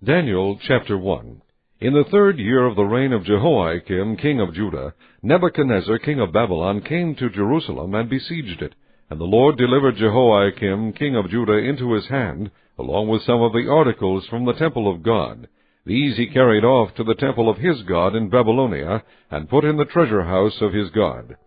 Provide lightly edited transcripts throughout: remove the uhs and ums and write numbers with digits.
Daniel chapter 1. In the 3rd year of the reign of Jehoiakim king of Judah, Nebuchadnezzar king of Babylon came to Jerusalem and besieged it. And the Lord delivered Jehoiakim king of Judah into his hand, along with some of the articles from the temple of God. These he carried off to the temple of his God in Babylonia, and put in the treasure house of his God.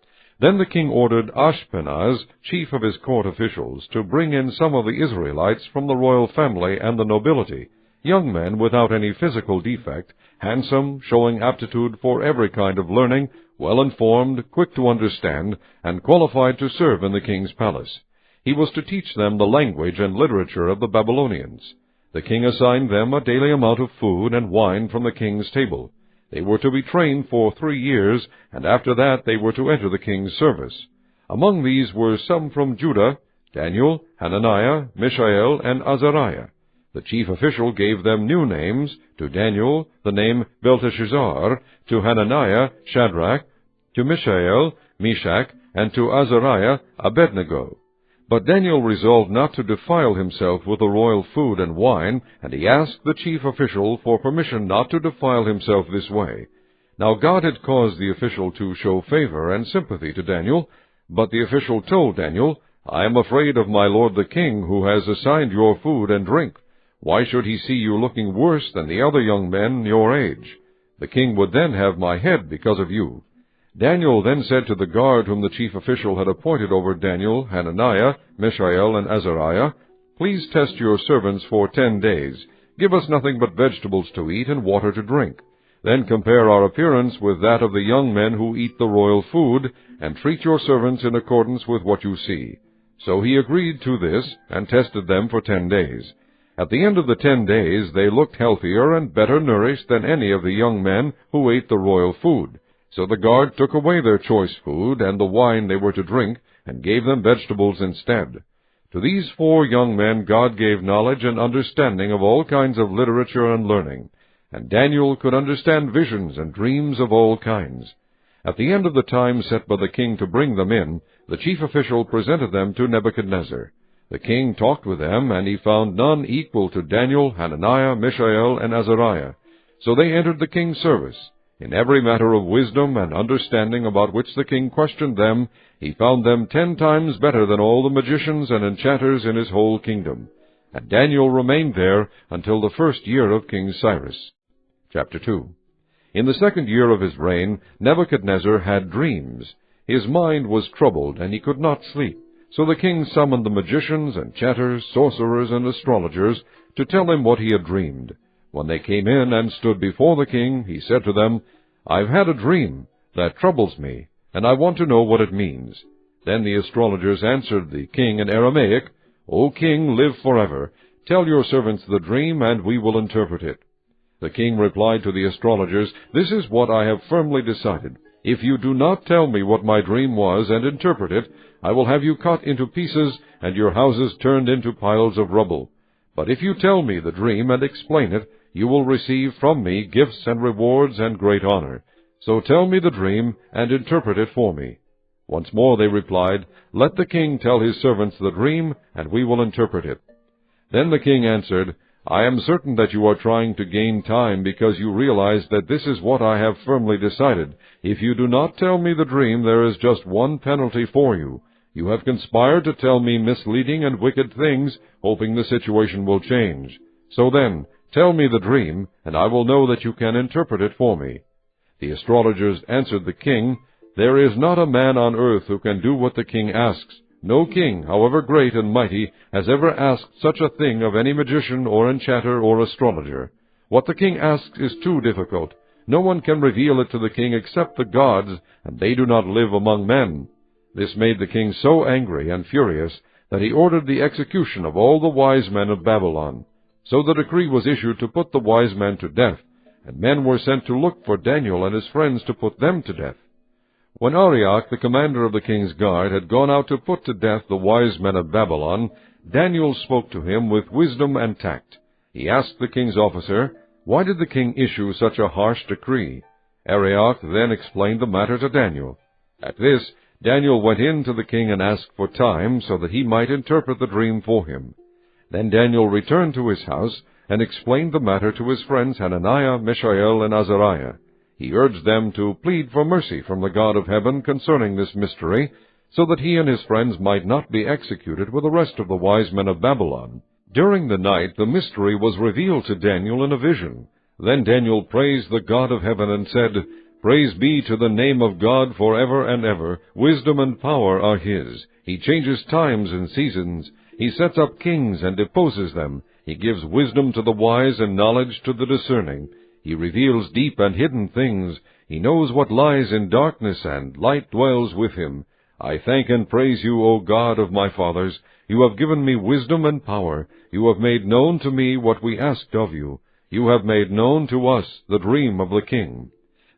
Then the king ordered Ashpenaz, chief of his court officials, to bring in some of the Israelites from the royal family and the nobility, young men without any physical defect, handsome, showing aptitude for every kind of learning, well-informed, quick to understand, and qualified to serve in the king's palace. He was to teach them the language and literature of the Babylonians. The king assigned them a daily amount of food and wine from the king's table. They were to be trained for 3 years, and after that they were to enter the king's service. Among these were some from Judah: Daniel, Hananiah, Mishael, and Azariah. The chief official gave them new names: to Daniel the name Belteshazzar, to Hananiah Shadrach, to Mishael Meshach, and to Azariah Abednego. But Daniel resolved not to defile himself with the royal food and wine, and he asked the chief official for permission not to defile himself this way. Now God had caused the official to show favor and sympathy to Daniel, but the official told Daniel, "I am afraid of my lord the king, who has assigned your food and drink. Why should he see you looking worse than the other young men your age? The king would then have my head because of you." Daniel then said to the guard whom the chief official had appointed over Daniel, Hananiah, Mishael, and Azariah, "Please test your servants for 10 days. Give us nothing but vegetables to eat and water to drink. Then compare our appearance with that of the young men who eat the royal food, and treat your servants in accordance with what you see." So he agreed to this, and tested them for 10 days. At the end of the 10 days they looked healthier and better nourished than any of the young men who ate the royal food. So the guard took away their choice food and the wine they were to drink, and gave them vegetables instead. To these 4 young men God gave knowledge and understanding of all kinds of literature and learning, and Daniel could understand visions and dreams of all kinds. At the end of the time set by the king to bring them in, the chief official presented them to Nebuchadnezzar. The king talked with them, and he found none equal to Daniel, Hananiah, Mishael, and Azariah. So they entered the king's service. In every matter of wisdom and understanding about which the king questioned them, he found them 10 times better than all the magicians and enchanters in his whole kingdom. And Daniel remained there until the 1st year of King Cyrus. Chapter 2. In the 2nd year of his reign, Nebuchadnezzar had dreams. His mind was troubled, and he could not sleep. So the king summoned the magicians, enchanters, sorcerers, and astrologers to tell him what he had dreamed. When they came in and stood before the king, he said to them, "I've had a dream that troubles me, and I want to know what it means." Then the astrologers answered the king in Aramaic, "O king, live forever. Tell your servants the dream, and we will interpret it." The king replied to the astrologers, "This is what I have firmly decided. If you do not tell me what my dream was and interpret it, I will have you cut into pieces and your houses turned into piles of rubble. But if you tell me the dream and explain it, you will receive from me gifts and rewards and great honor. So tell me the dream and interpret it for me." Once more they replied, "Let the king tell his servants the dream, and we will interpret it." Then the king answered, "I am certain that you are trying to gain time, because you realize that this is what I have firmly decided. If you do not tell me the dream, there is just one penalty for you. You have conspired to tell me misleading and wicked things, hoping the situation will change. So then, tell me the dream, and I will know that you can interpret it for me." The astrologers answered the king, "There is not a man on earth who can do what the king asks. No king, however great and mighty, has ever asked such a thing of any magician or enchanter or astrologer. What the king asks is too difficult. No one can reveal it to the king except the gods, and they do not live among men." This made the king so angry and furious that he ordered the execution of all the wise men of Babylon. So the decree was issued to put the wise men to death, and men were sent to look for Daniel and his friends to put them to death. When Arioch, the commander of the king's guard, had gone out to put to death the wise men of Babylon, Daniel spoke to him with wisdom and tact. He asked the king's officer, "Why did the king issue such a harsh decree?" Arioch then explained the matter to Daniel. At this, Daniel went in to the king and asked for time, so that he might interpret the dream for him. Then Daniel returned to his house, and explained the matter to his friends Hananiah, Mishael, and Azariah. He urged them to plead for mercy from the God of heaven concerning this mystery, so that he and his friends might not be executed with the rest of the wise men of Babylon. During the night the mystery was revealed to Daniel in a vision. Then Daniel praised the God of heaven and said, Praise be to the name of God forever and ever. Wisdom and power are his. He changes times and seasons. He sets up kings and deposes them. He gives wisdom to the wise and knowledge to the discerning. He reveals deep and hidden things. He knows what lies in darkness, and light dwells with him. I thank and praise you, O God of my fathers. You have given me wisdom and power. You have made known to me what we asked of you. You have made known to us the dream of the king.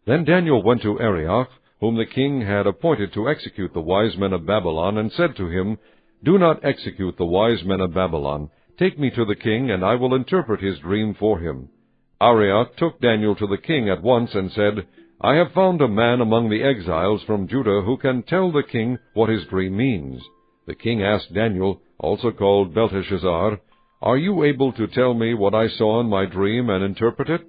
Then Daniel went to Arioch, whom the king had appointed to execute the wise men of Babylon, and said to him, Do not execute the wise men of Babylon. Take me to the king, and I will interpret his dream for him. Arioch took Daniel to the king at once, and said, I have found a man among the exiles from Judah who can tell the king what his dream means. The king asked Daniel, also called Belteshazzar, Are you able to tell me what I saw in my dream and interpret it?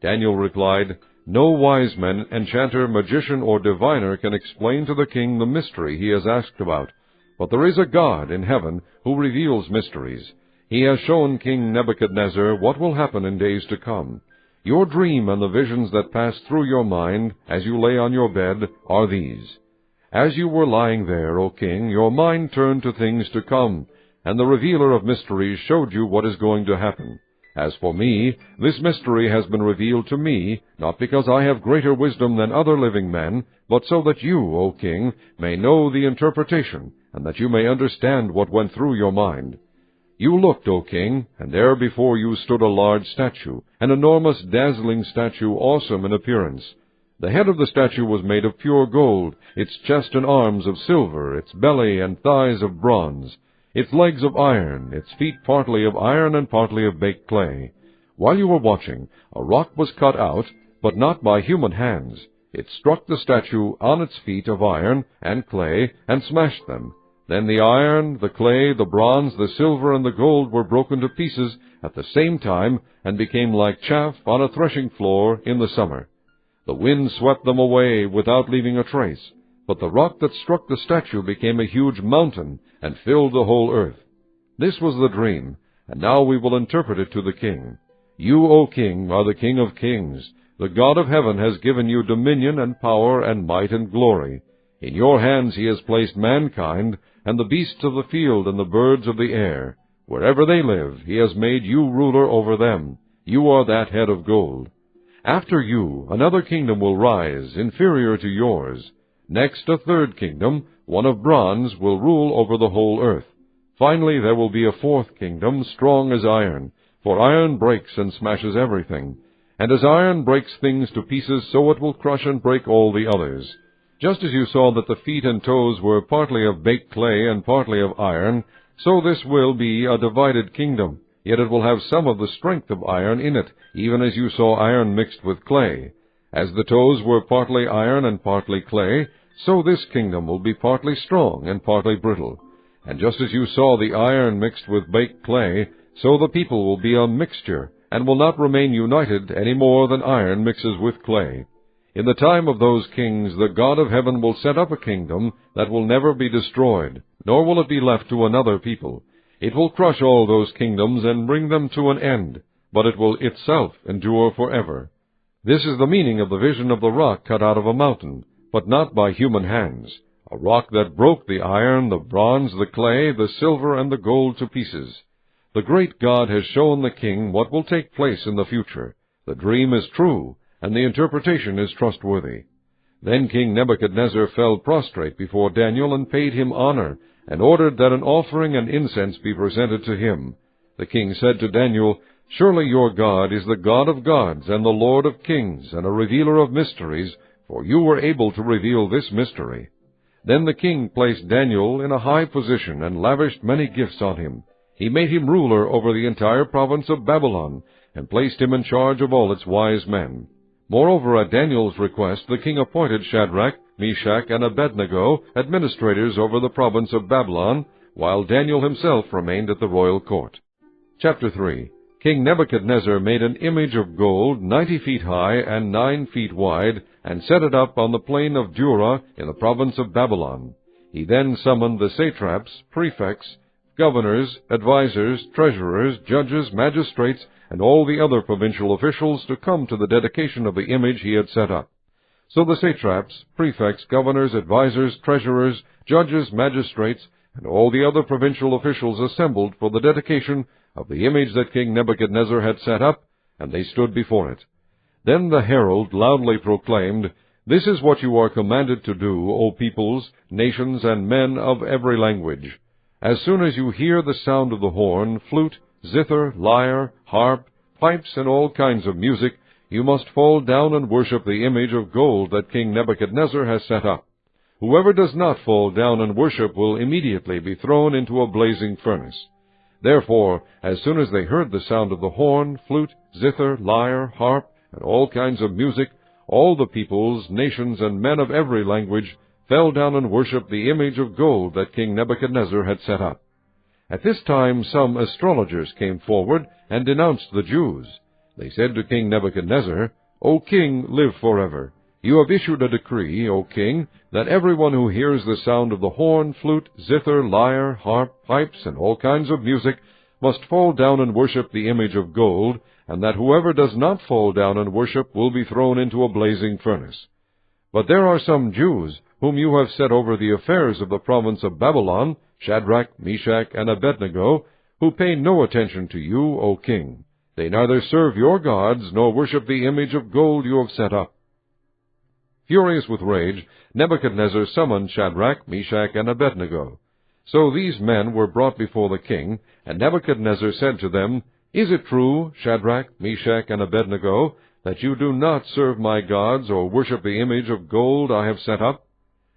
Daniel replied, No wise man, enchanter, magician, or diviner can explain to the king the mystery he has asked about. But there is a God in heaven who reveals mysteries. He has shown King Nebuchadnezzar what will happen in days to come. Your dream and the visions that passed through your mind as you lay on your bed are these. As you were lying there, O king, your mind turned to things to come, and the revealer of mysteries showed you what is going to happen. As for me, this mystery has been revealed to me, not because I have greater wisdom than other living men, but so that you, O king, may know the interpretation, and that you may understand what went through your mind. You looked, O king, and there before you stood a large statue, an enormous, dazzling statue, awesome in appearance. The head of the statue was made of pure gold, its chest and arms of silver, its belly and thighs of bronze, its legs of iron, its feet partly of iron and partly of baked clay. While you were watching, a rock was cut out, but not by human hands. It struck the statue on its feet of iron and clay, and smashed them. Then the iron, the clay, the bronze, the silver, and the gold were broken to pieces at the same time, and became like chaff on a threshing floor in the summer. The wind swept them away without leaving a trace, but the rock that struck the statue became a huge mountain, and filled the whole earth. This was the dream, and now we will interpret it to the king. You, O king, are the King of kings. The God of heaven has given you dominion and power and might and glory. In your hands he has placed mankind, and the beasts of the field and the birds of the air. Wherever they live, he has made you ruler over them. You are that head of gold. After you, another kingdom will rise, inferior to yours. Next, a third kingdom, one of bronze, will rule over the whole earth. Finally, there will be a fourth kingdom, strong as iron, for iron breaks and smashes everything. And as iron breaks things to pieces, so it will crush and break all the others. Just as you saw that the feet and toes were partly of baked clay and partly of iron, so this will be a divided kingdom, yet it will have some of the strength of iron in it, even as you saw iron mixed with clay. As the toes were partly iron and partly clay, so this kingdom will be partly strong and partly brittle. And just as you saw the iron mixed with baked clay, so the people will be a mixture, and will not remain united any more than iron mixes with clay. In the time of those kings, the God of heaven will set up a kingdom that will never be destroyed, nor will it be left to another people. It will crush all those kingdoms and bring them to an end, but it will itself endure forever. This is the meaning of the vision of the rock cut out of a mountain, but not by human hands, a rock that broke the iron, the bronze, the clay, the silver, and the gold to pieces. The great God has shown the king what will take place in the future. The dream is true, and the interpretation is trustworthy. Then King Nebuchadnezzar fell prostrate before Daniel and paid him honor, and ordered that an offering and incense be presented to him. The king said to Daniel, Surely your God is the God of gods and the Lord of kings and a revealer of mysteries, for you were able to reveal this mystery. Then the king placed Daniel in a high position and lavished many gifts on him. He made him ruler over the entire province of Babylon, and placed him in charge of all its wise men. Moreover, at Daniel's request, the king appointed Shadrach, Meshach, and Abednego administrators over the province of Babylon, while Daniel himself remained at the royal court. Chapter 3. King Nebuchadnezzar made an image of gold 90 feet high and 9 feet wide, and set it up on the plain of Dura in the province of Babylon. He then summoned the satraps, prefects, governors, advisers, treasurers, judges, magistrates, and all the other provincial officials to come to the dedication of the image he had set up. So the satraps, prefects, governors, advisers, treasurers, judges, magistrates, and all the other provincial officials assembled for the dedication of the image that King Nebuchadnezzar had set up, and they stood before it. Then the herald loudly proclaimed, "This is what you are commanded to do, O peoples, nations, and men of every language. As soon as you hear the sound of the horn, flute, zither, lyre, harp, pipes, and all kinds of music, you must fall down and worship the image of gold that King Nebuchadnezzar has set up. Whoever does not fall down and worship will immediately be thrown into a blazing furnace." Therefore, as soon as they heard the sound of the horn, flute, zither, lyre, harp, and all kinds of music, all the peoples, nations, and men of every language fell down and worshipped the image of gold that King Nebuchadnezzar had set up. At this time some astrologers came forward and denounced the Jews. They said to King Nebuchadnezzar, "O king, live forever. You have issued a decree, O king, that everyone who hears the sound of the horn, flute, zither, lyre, harp, pipes, and all kinds of music must fall down and worship the image of gold, and that whoever does not fall down and worship will be thrown into a blazing furnace. But there are some Jews whom you have set over the affairs of the province of Babylon, Shadrach, Meshach, and Abednego, who pay no attention to you, O king. They neither serve your gods nor worship the image of gold you have set up." Furious with rage, Nebuchadnezzar summoned Shadrach, Meshach, and Abednego. So these men were brought before the king, and Nebuchadnezzar said to them, "Is it true, Shadrach, Meshach, and Abednego, that you do not serve my gods or worship the image of gold I have set up?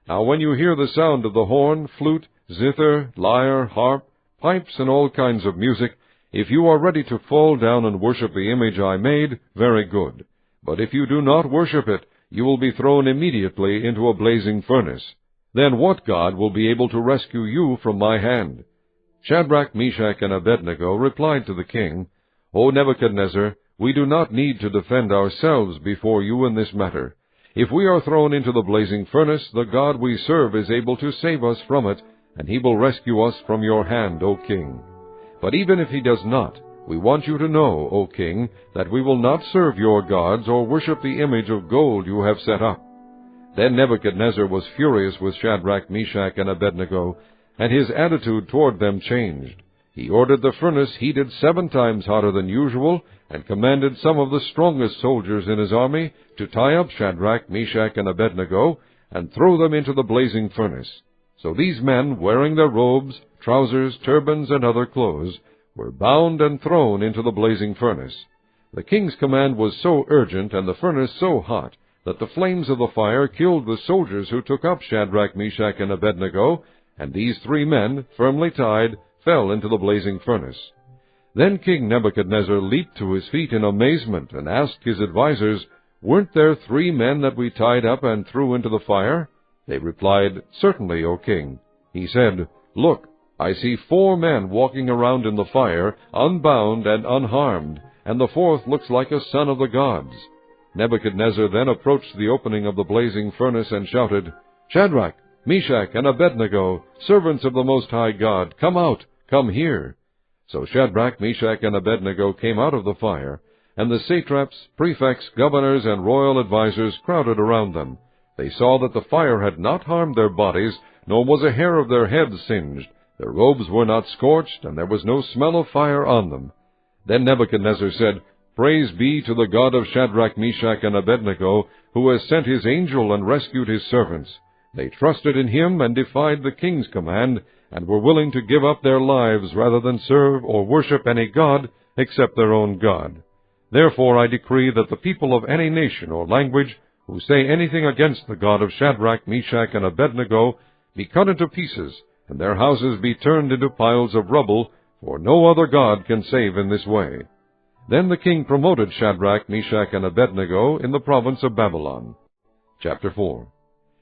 Now when you hear the sound of the horn, flute, zither, lyre, harp, pipes, and all kinds of music, if you are ready to fall down and worship the image I made, very good. But if you do not worship it, you will be thrown immediately into a blazing furnace. Then what God will be able to rescue you from my hand?" Shadrach, Meshach, and Abednego replied to the king, "O Nebuchadnezzar, we do not need to defend ourselves before you in this matter. If we are thrown into the blazing furnace, the God we serve is able to save us from it, and he will rescue us from your hand, O king. But even if he does not, we want you to know, O king, that we will not serve your gods or worship the image of gold you have set up." Then Nebuchadnezzar was furious with Shadrach, Meshach, and Abednego, and his attitude toward them changed. He ordered the furnace heated 7 times hotter than usual, and commanded some of the strongest soldiers in his army to tie up Shadrach, Meshach, and Abednego, and throw them into the blazing furnace. So these men, wearing their robes, trousers, turbans, and other clothes, were bound and thrown into the blazing furnace. The king's command was so urgent and the furnace so hot that the flames of the fire killed the soldiers who took up Shadrach, Meshach, and Abednego, and these 3 men, firmly tied, fell into the blazing furnace. Then King Nebuchadnezzar leaped to his feet in amazement and asked his advisers, "Weren't there 3 men that we tied up and threw into the fire?" They replied, "Certainly, O king." He said, "Look, I see 4 men walking around in the fire, unbound and unharmed, and the 4th looks like a son of the gods." Nebuchadnezzar then approached the opening of the blazing furnace and shouted, "Shadrach, Meshach, and Abednego, servants of the Most High God, come out, come here." So Shadrach, Meshach, and Abednego came out of the fire, and the satraps, prefects, governors, and royal advisers crowded around them. They saw that the fire had not harmed their bodies, nor was a hair of their heads singed. Their robes were not scorched, and there was no smell of fire on them. Then Nebuchadnezzar said, "Praise be to the God of Shadrach, Meshach, and Abednego, who has sent his angel and rescued his servants. They trusted in him and defied the king's command, and were willing to give up their lives rather than serve or worship any god except their own God. Therefore I decree that the people of any nation or language who say anything against the God of Shadrach, Meshach, and Abednego be cut into pieces, and their houses be turned into piles of rubble, for no other God can save in this way." Then the king promoted Shadrach, Meshach, and Abednego in the province of Babylon. Chapter 4.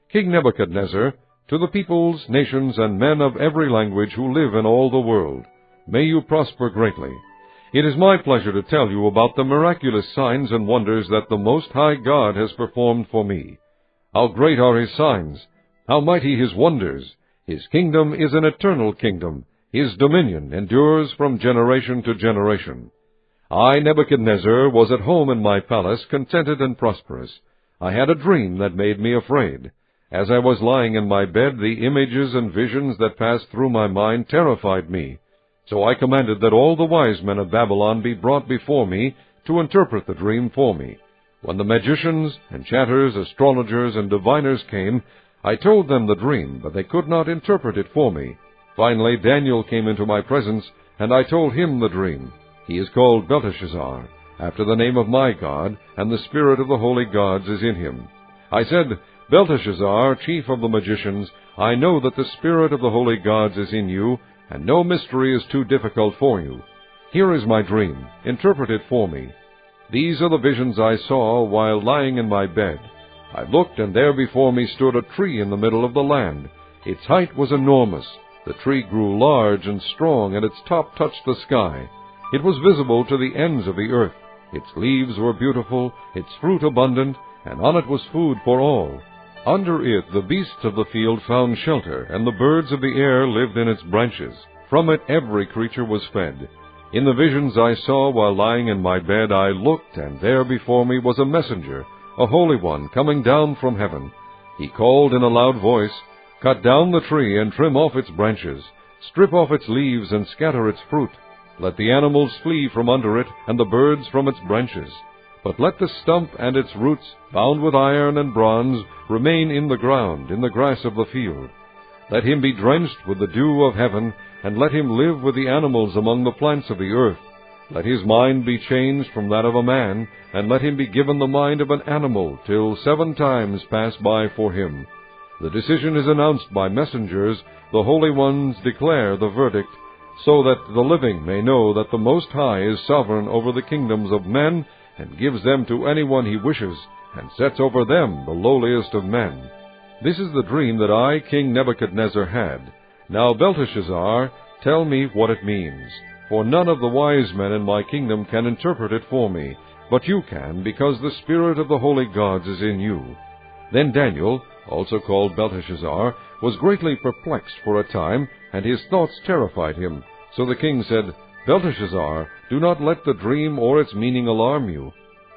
King Nebuchadnezzar, to the peoples, nations, and men of every language who live in all the world, may you prosper greatly. It is my pleasure to tell you about the miraculous signs and wonders that the Most High God has performed for me. How great are His signs! How mighty His wonders! His kingdom is an eternal kingdom. His dominion endures from generation to generation. I, Nebuchadnezzar, was at home in my palace, contented and prosperous. I had a dream that made me afraid. As I was lying in my bed, the images and visions that passed through my mind terrified me. So I commanded that all the wise men of Babylon be brought before me to interpret the dream for me. When the magicians, enchanters, astrologers, and diviners came, I told them the dream, but they could not interpret it for me. Finally Daniel came into my presence, and I told him the dream. He is called Belteshazzar, after the name of my God, and the spirit of the holy gods is in him. I said, Belteshazzar, chief of the magicians, I know that the spirit of the holy gods is in you, and no mystery is too difficult for you. Here is my dream. Interpret it for me. These are the visions I saw while lying in my bed. I looked, and there before me stood a tree in the middle of the land. Its height was enormous. The tree grew large and strong, and its top touched the sky. It was visible to the ends of the earth. Its leaves were beautiful, its fruit abundant, and on it was food for all. Under it the beasts of the field found shelter, and the birds of the air lived in its branches. From it every creature was fed. In the visions I saw while lying in my bed, I looked, and there before me was a messenger, a holy one, coming down from heaven. He called in a loud voice, Cut down the tree and trim off its branches. Strip off its leaves and scatter its fruit. Let the animals flee from under it, and the birds from its branches. But let the stump and its roots, bound with iron and bronze, remain in the ground, in the grass of the field. Let him be drenched with the dew of heaven, and let him live with the animals among the plants of the earth. Let his mind be changed from that of a man, and let him be given the mind of an animal, till 7 times pass by for him. The decision is announced by messengers, the holy ones declare the verdict, so that the living may know that the Most High is sovereign over the kingdoms of men, and gives them to anyone he wishes, and sets over them the lowliest of men. This is the dream that I, King Nebuchadnezzar, had. Now, Belteshazzar, tell me what it means, for none of the wise men in my kingdom can interpret it for me, but you can, because the spirit of the holy gods is in you. Then Daniel, also called Belteshazzar, was greatly perplexed for a time, and his thoughts terrified him. So the king said, Belteshazzar, do not let the dream or its meaning alarm you.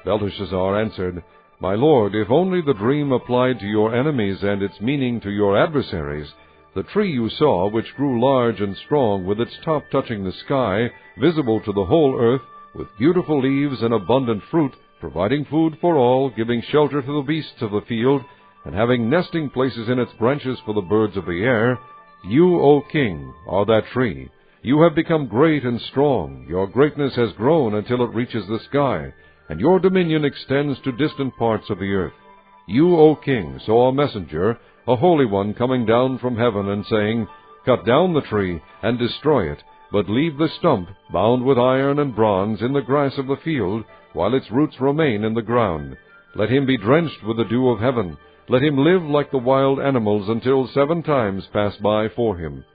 Belteshazzar answered, My lord, if only the dream applied to your enemies and its meaning to your adversaries. The tree you saw, which grew large and strong, with its top touching the sky, visible to the whole earth, with beautiful leaves and abundant fruit, providing food for all, giving shelter to the beasts of the field, and having nesting places in its branches for the birds of the air, you, O king, are that tree. You have become great and strong. Your greatness has grown until it reaches the sky, and your dominion extends to distant parts of the earth. You, O king, saw a messenger, a holy one, coming down from heaven and saying, Cut down the tree and destroy it, but leave the stump, bound with iron and bronze, in the grass of the field, while its roots remain in the ground. Let him be drenched with the dew of heaven. Let him live like the wild animals until 7 times pass by for him.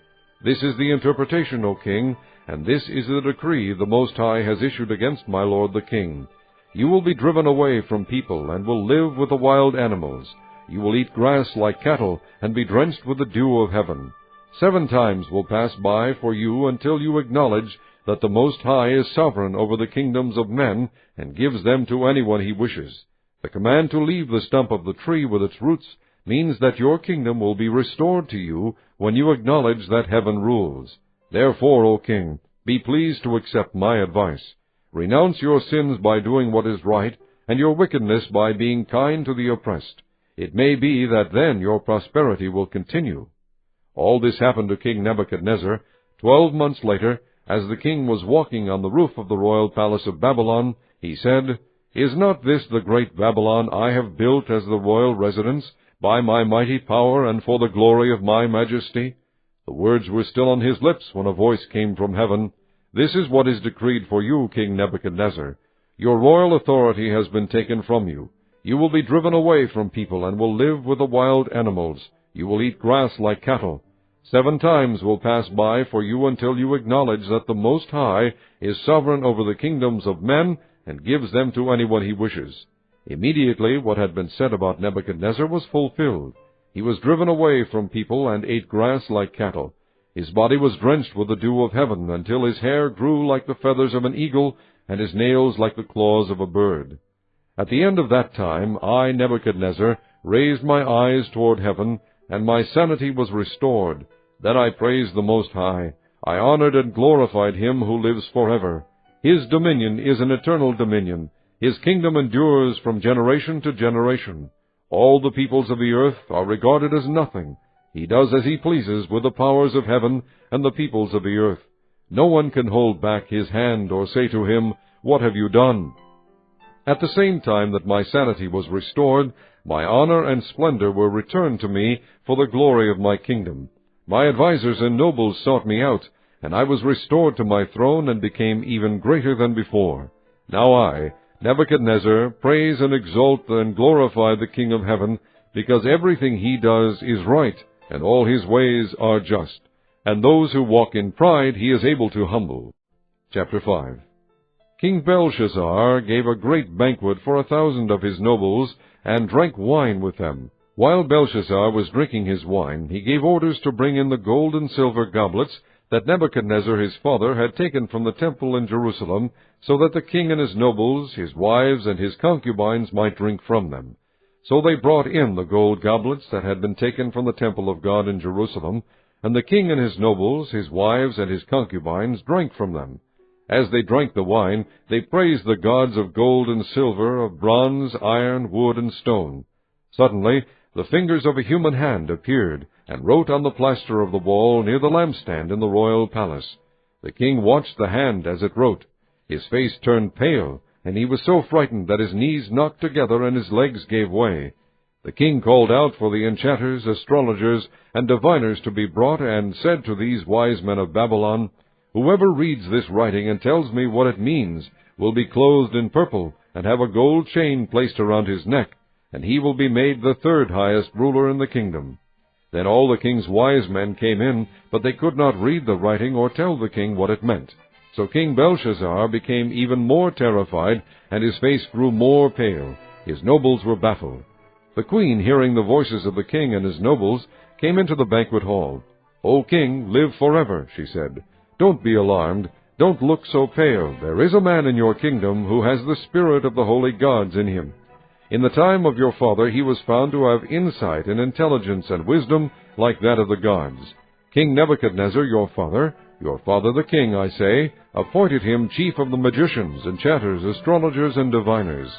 This is the interpretation, O king, and this is the decree the Most High has issued against my lord the king. You will be driven away from people, and will live with the wild animals. You will eat grass like cattle, and be drenched with the dew of heaven. 7 times will pass by for you until you acknowledge that the Most High is sovereign over the kingdoms of men, and gives them to anyone he wishes. The command to leave the stump of the tree with its roots means that your kingdom will be restored to you when you acknowledge that heaven rules. Therefore, O king, be pleased to accept my advice. Renounce your sins by doing what is right, and your wickedness by being kind to the oppressed. It may be that then your prosperity will continue. All this happened to King Nebuchadnezzar. 12 months later, as the king was walking on the roof of the royal palace of Babylon, he said, Is not this the great Babylon I have built as the royal residence, by my mighty power and for the glory of my majesty? The words were still on his lips when a voice came from heaven. This is what is decreed for you, King Nebuchadnezzar. Your royal authority has been taken from you. You will be driven away from people and will live with the wild animals. You will eat grass like cattle. 7 times will pass by for you until you acknowledge that the Most High is sovereign over the kingdoms of men and gives them to anyone he wishes." Immediately what had been said about Nebuchadnezzar was fulfilled. He was driven away from people and ate grass like cattle. His body was drenched with the dew of heaven until his hair grew like the feathers of an eagle and his nails like the claws of a bird. At the end of that time, I, Nebuchadnezzar, raised my eyes toward heaven, and my sanity was restored. Then I praised the Most High. I honored and glorified him who lives forever. His dominion is an eternal dominion. His kingdom endures from generation to generation. All the peoples of the earth are regarded as nothing. He does as he pleases with the powers of heaven and the peoples of the earth. No one can hold back his hand or say to him, "What have you done?" At the same time that my sanity was restored, my honor and splendor were returned to me for the glory of my kingdom. My advisers and nobles sought me out, and I was restored to my throne and became even greater than before. Now I, Nebuchadnezzar, praise and exalt and glorify the King of heaven, because everything he does is right, and all his ways are just, and those who walk in pride he is able to humble. Chapter 5. King Belshazzar gave a great banquet for 1,000 of his nobles, and drank wine with them. While Belshazzar was drinking his wine, he gave orders to bring in the gold and silver goblets that Nebuchadnezzar his father had taken from the temple in Jerusalem, so that the king and his nobles, his wives, and his concubines might drink from them. So they brought in the gold goblets that had been taken from the temple of God in Jerusalem, and the king and his nobles, his wives, and his concubines drank from them. As they drank the wine, they praised the gods of gold and silver, of bronze, iron, wood, and stone. Suddenly the fingers of a human hand appeared, and wrote on the plaster of the wall near the lampstand in the royal palace. The king watched the hand as it wrote. His face turned pale, and he was so frightened that his knees knocked together and his legs gave way. The king called out for the enchanters, astrologers, and diviners to be brought, and said to these wise men of Babylon, "Whoever reads this writing and tells me what it means will be clothed in purple, and have a gold chain placed around his neck, and he will be made the 3rd highest ruler in the kingdom." Then all the king's wise men came in, but they could not read the writing or tell the king what it meant. So King Belshazzar became even more terrified, and his face grew more pale. His nobles were baffled. The queen, hearing the voices of the king and his nobles, came into the banquet hall. "O king, live forever," she said. "Don't be alarmed. Don't look so pale. There is a man in your kingdom who has the spirit of the holy gods in him. In the time of your father he was found to have insight and intelligence and wisdom like that of the gods. King Nebuchadnezzar, your father the king, I say, appointed him chief of the magicians, enchanters, astrologers, and diviners.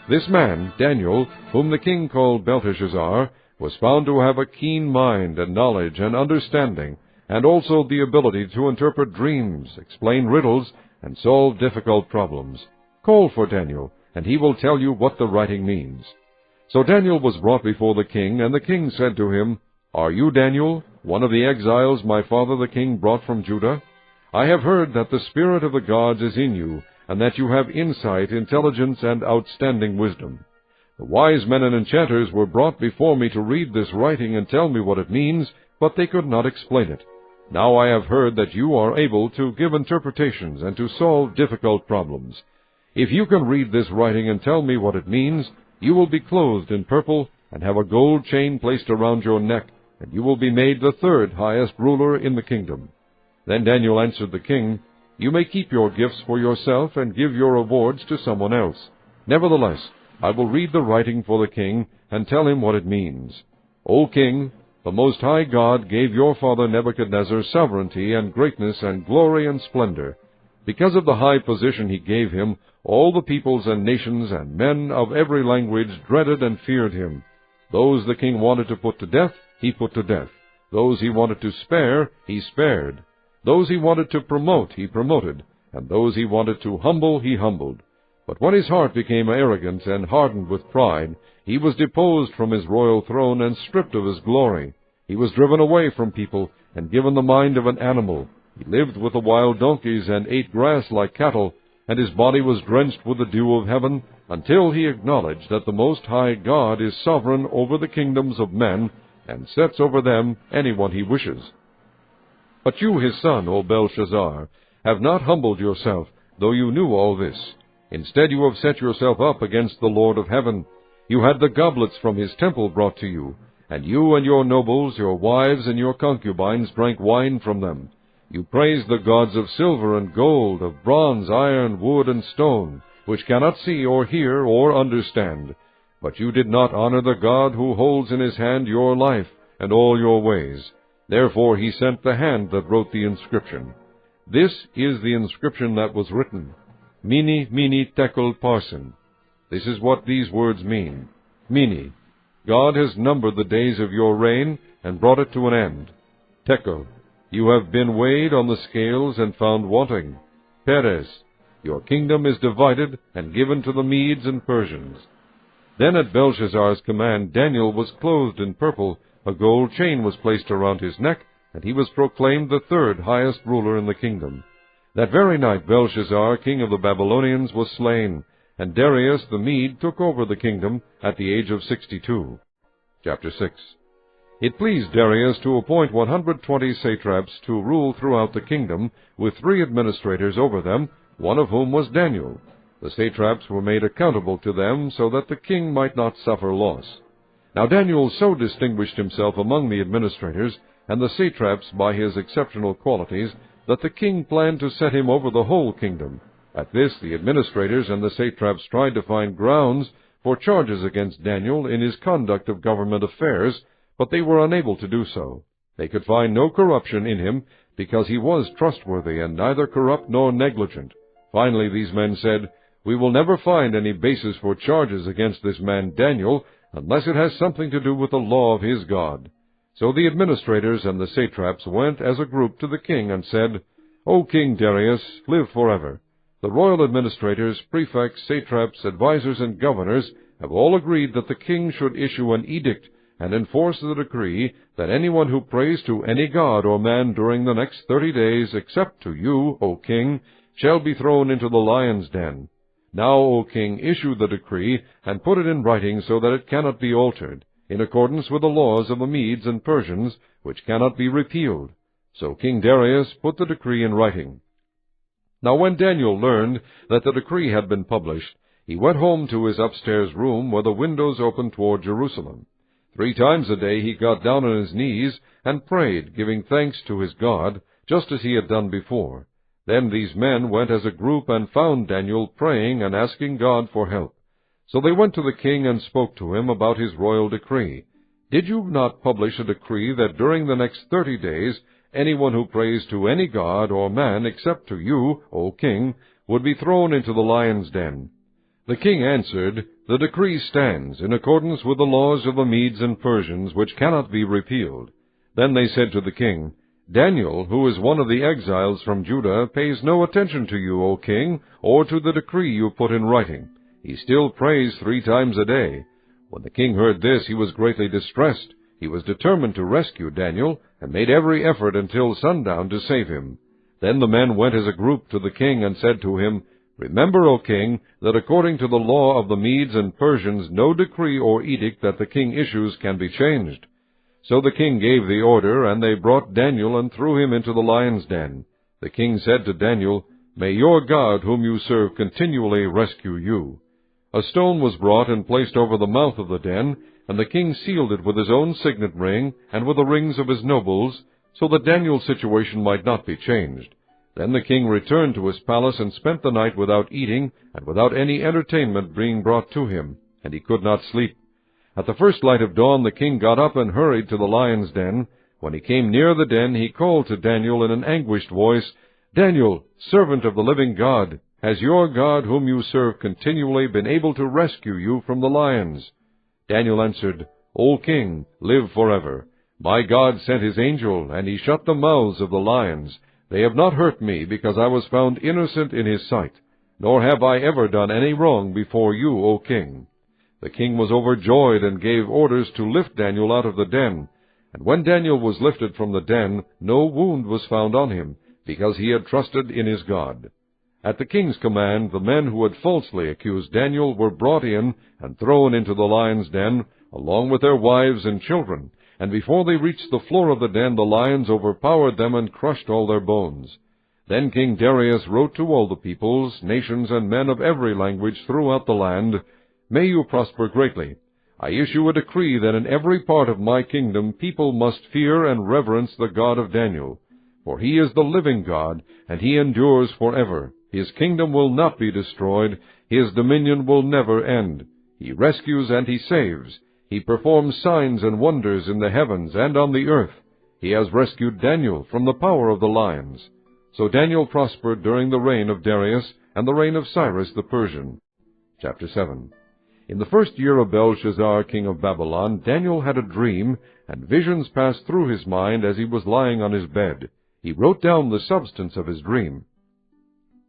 This man, Daniel, whom the king called Belteshazzar, was found to have a keen mind and knowledge and understanding, and also the ability to interpret dreams, explain riddles, and solve difficult problems. Call for Daniel, and he will tell you what the writing means." So Daniel was brought before the king, and the king said to him, "Are you Daniel, one of the exiles my father the king brought from Judah? I have heard that the spirit of the gods is in you, and that you have insight, intelligence, and outstanding wisdom. The wise men and enchanters were brought before me to read this writing and tell me what it means, but they could not explain it. Now I have heard that you are able to give interpretations and to solve difficult problems. If you can read this writing and tell me what it means, you will be clothed in purple and have a gold chain placed around your neck, and you will be made the 3rd highest ruler in the kingdom." Then Daniel answered the king, "You may keep your gifts for yourself and give your rewards to someone else. Nevertheless, I will read the writing for the king and tell him what it means. O king, the Most High God gave your father Nebuchadnezzar sovereignty and greatness and glory and splendor. Because of the high position he gave him, all the peoples and nations and men of every language dreaded and feared him. Those the king wanted to put to death, he put to death. Those he wanted to spare, he spared. Those he wanted to promote, he promoted. And those he wanted to humble, he humbled. But when his heart became arrogant and hardened with pride, he was deposed from his royal throne and stripped of his glory. He was driven away from people and given the mind of an animal. He lived with the wild donkeys and ate grass like cattle, and his body was drenched with the dew of heaven, until he acknowledged that the Most High God is sovereign over the kingdoms of men, and sets over them anyone he wishes. But you, his son, O Belshazzar, have not humbled yourself, though you knew all this. Instead you have set yourself up against the Lord of heaven. You had the goblets from his temple brought to you, and you and your nobles, your wives, and your concubines drank wine from them. You praised the gods of silver and gold, of bronze, iron, wood, and stone, which cannot see or hear or understand. But you did not honor the God who holds in his hand your life and all your ways. Therefore he sent the hand that wrote the inscription. This is the inscription that was written, Mene, Mene, Tekel, Parsin. This is what these words mean. Mene, God has numbered the days of your reign and brought it to an end. Tekel, you have been weighed on the scales and found wanting. Peres, your kingdom is divided and given to the Medes and Persians. Then at Belshazzar's command Daniel was clothed in purple, a gold chain was placed around his neck, and he was proclaimed the third highest ruler in the kingdom. That very night Belshazzar, king of the Babylonians, was slain, and Darius the Mede took over the kingdom at the age of 62. Chapter 6. It pleased Darius to appoint 120 satraps to rule throughout the kingdom, with 3 administrators over them, one of whom was Daniel. The satraps were made accountable to them, so that the king might not suffer loss. Now Daniel so distinguished himself among the administrators and the satraps by his exceptional qualities that the king planned to set him over the whole kingdom. At this the administrators and the satraps tried to find grounds for charges against Daniel in his conduct of government affairs, but they were unable to do so. They could find no corruption in him, because he was trustworthy and neither corrupt nor negligent. Finally these men said, "We will never find any basis for charges against this man Daniel, unless it has something to do with the law of his God." So the administrators and the satraps went as a group to the king and said, "O King Darius, live forever. The royal administrators, prefects, satraps, advisers, and governors have all agreed that the king should issue an edict and enforce the decree that anyone who prays to any god or man during the next 30 days, except to you, O king, shall be thrown into the lion's den. Now, O king, issue the decree and put it in writing so that it cannot be altered, in accordance with the laws of the Medes and Persians, which cannot be repealed." So King Darius put the decree in writing. Now when Daniel learned that the decree had been published, he went home to his upstairs room where the windows opened toward Jerusalem. 3 times a day he got down on his knees and prayed, giving thanks to his God, just as he had done before. Then these men went as a group and found Daniel praying and asking God for help. So they went to the king and spoke to him about his royal decree. "Did you not publish a decree that during the next 30 days anyone who prays to any god or man except to you, O king, would be thrown into the lion's den?" The king answered, "The decree stands, in accordance with the laws of the Medes and Persians, which cannot be repealed." Then they said to the king, "Daniel, who is one of the exiles from Judah, pays no attention to you, O king, or to the decree you put in writing. He still prays 3 times a day." When the king heard this, he was greatly distressed. He was determined to rescue Daniel, and made every effort until sundown to save him. Then the men went as a group to the king and said to him, "Remember, O king, that according to the law of the Medes and Persians, no decree or edict that the king issues can be changed." So the king gave the order, and they brought Daniel and threw him into the lion's den. The king said to Daniel, "May your God, whom you serve, continually rescue you." A stone was brought and placed over the mouth of the den, and the king sealed it with his own signet ring and with the rings of his nobles, so that Daniel's situation might not be changed. Then the king returned to his palace and spent the night without eating and without any entertainment being brought to him, and he could not sleep. At the first light of dawn the king got up and hurried to the lion's den. When he came near the den, he called to Daniel in an anguished voice, "Daniel, servant of the living God, has your God, whom you serve continually, been able to rescue you from the lions?" Daniel answered, "O king, live forever. My God sent his angel, and he shut the mouths of the lions. They have not hurt me, because I was found innocent in his sight, nor have I ever done any wrong before you, O king." The king was overjoyed and gave orders to lift Daniel out of the den. And when Daniel was lifted from the den, no wound was found on him, because he had trusted in his God. At the king's command, the men who had falsely accused Daniel were brought in and thrown into the lion's den, along with their wives and children, and before they reached the floor of the den, the lions overpowered them and crushed all their bones. Then King Darius wrote to all the peoples, nations, and men of every language throughout the land, "May you prosper greatly. I issue a decree that in every part of my kingdom people must fear and reverence the God of Daniel. For he is the living God, and he endures forever. His kingdom will not be destroyed. His dominion will never end. He rescues and he saves. He performs signs and wonders in the heavens and on the earth. He has rescued Daniel from the power of the lions." So Daniel prospered during the reign of Darius and the reign of Cyrus the Persian. Chapter 7. In the first year of Belshazzar, king of Babylon, Daniel had a dream, and visions passed through his mind as he was lying on his bed. He wrote down the substance of his dream.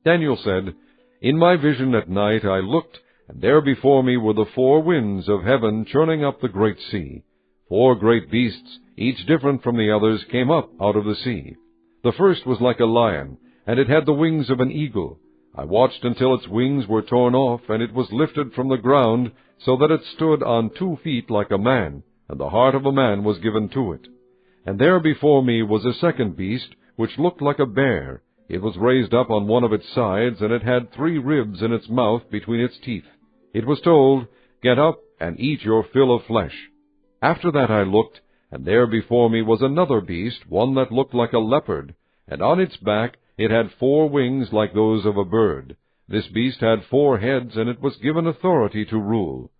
Daniel said, "In my vision at night I looked, and there before me were the 4 winds of heaven churning up the great sea. 4 great beasts, each different from the others, came up out of the sea. The first was like a lion, and it had the wings of an eagle. I watched until its wings were torn off, and it was lifted from the ground, so that it stood on 2 feet like a man, and the heart of a man was given to it. And there before me was a second beast, which looked like a bear. It was raised up on one of its sides, and it had 3 ribs in its mouth between its teeth. It was told, 'Get up and eat your fill of flesh.' After that I looked, and there before me was another beast, one that looked like a leopard, and on its back it had 4 wings like those of a bird. This beast had 4 heads, and it was given authority to rule.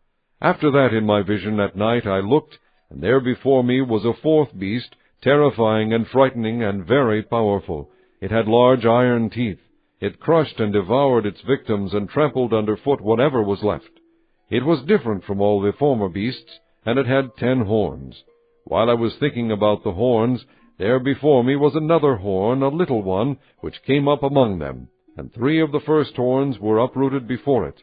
After that in my vision at night I looked, and there before me was a 4th beast, terrifying and frightening and very powerful. It had large iron teeth. It crushed and devoured its victims and trampled underfoot whatever was left. It was different from all the former beasts, and it had 10 horns. While I was thinking about the horns, there before me was another horn, a little one, which came up among them, and 3 of the first horns were uprooted before it.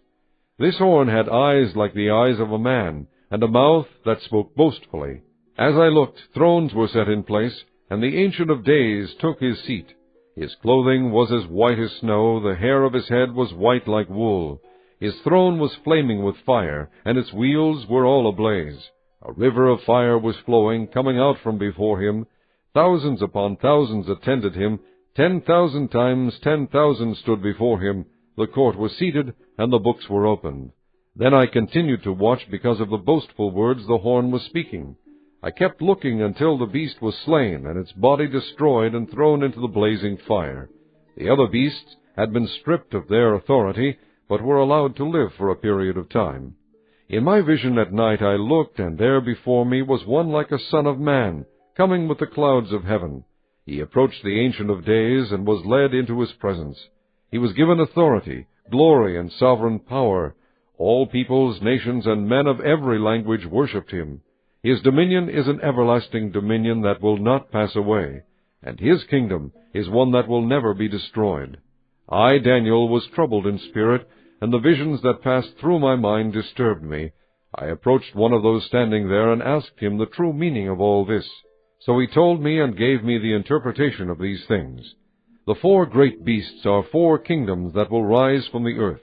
This horn had eyes like the eyes of a man, and a mouth that spoke boastfully. As I looked, thrones were set in place, and the Ancient of Days took his seat. His clothing was as white as snow, the hair of his head was white like wool. His throne was flaming with fire, and its wheels were all ablaze. A river of fire was flowing, coming out from before him. Thousands upon thousands attended him. 10,000 times 10,000 stood before him. The court was seated, and the books were opened. Then I continued to watch because of the boastful words the horn was speaking. I kept looking until the beast was slain, and its body destroyed and thrown into the blazing fire. The other beasts had been stripped of their authority, but were allowed to live for a period of time. In my vision at night I looked, and there before me was one like a son of man, coming with the clouds of heaven. He approached the Ancient of Days, and was led into his presence. He was given authority, glory, and sovereign power. All peoples, nations, and men of every language worshipped him. His dominion is an everlasting dominion that will not pass away, and his kingdom is one that will never be destroyed. I, Daniel, was troubled in spirit, and the visions that passed through my mind disturbed me. I approached one of those standing there and asked him the true meaning of all this. So he told me and gave me the interpretation of these things. The 4 great beasts are 4 kingdoms that will rise from the earth.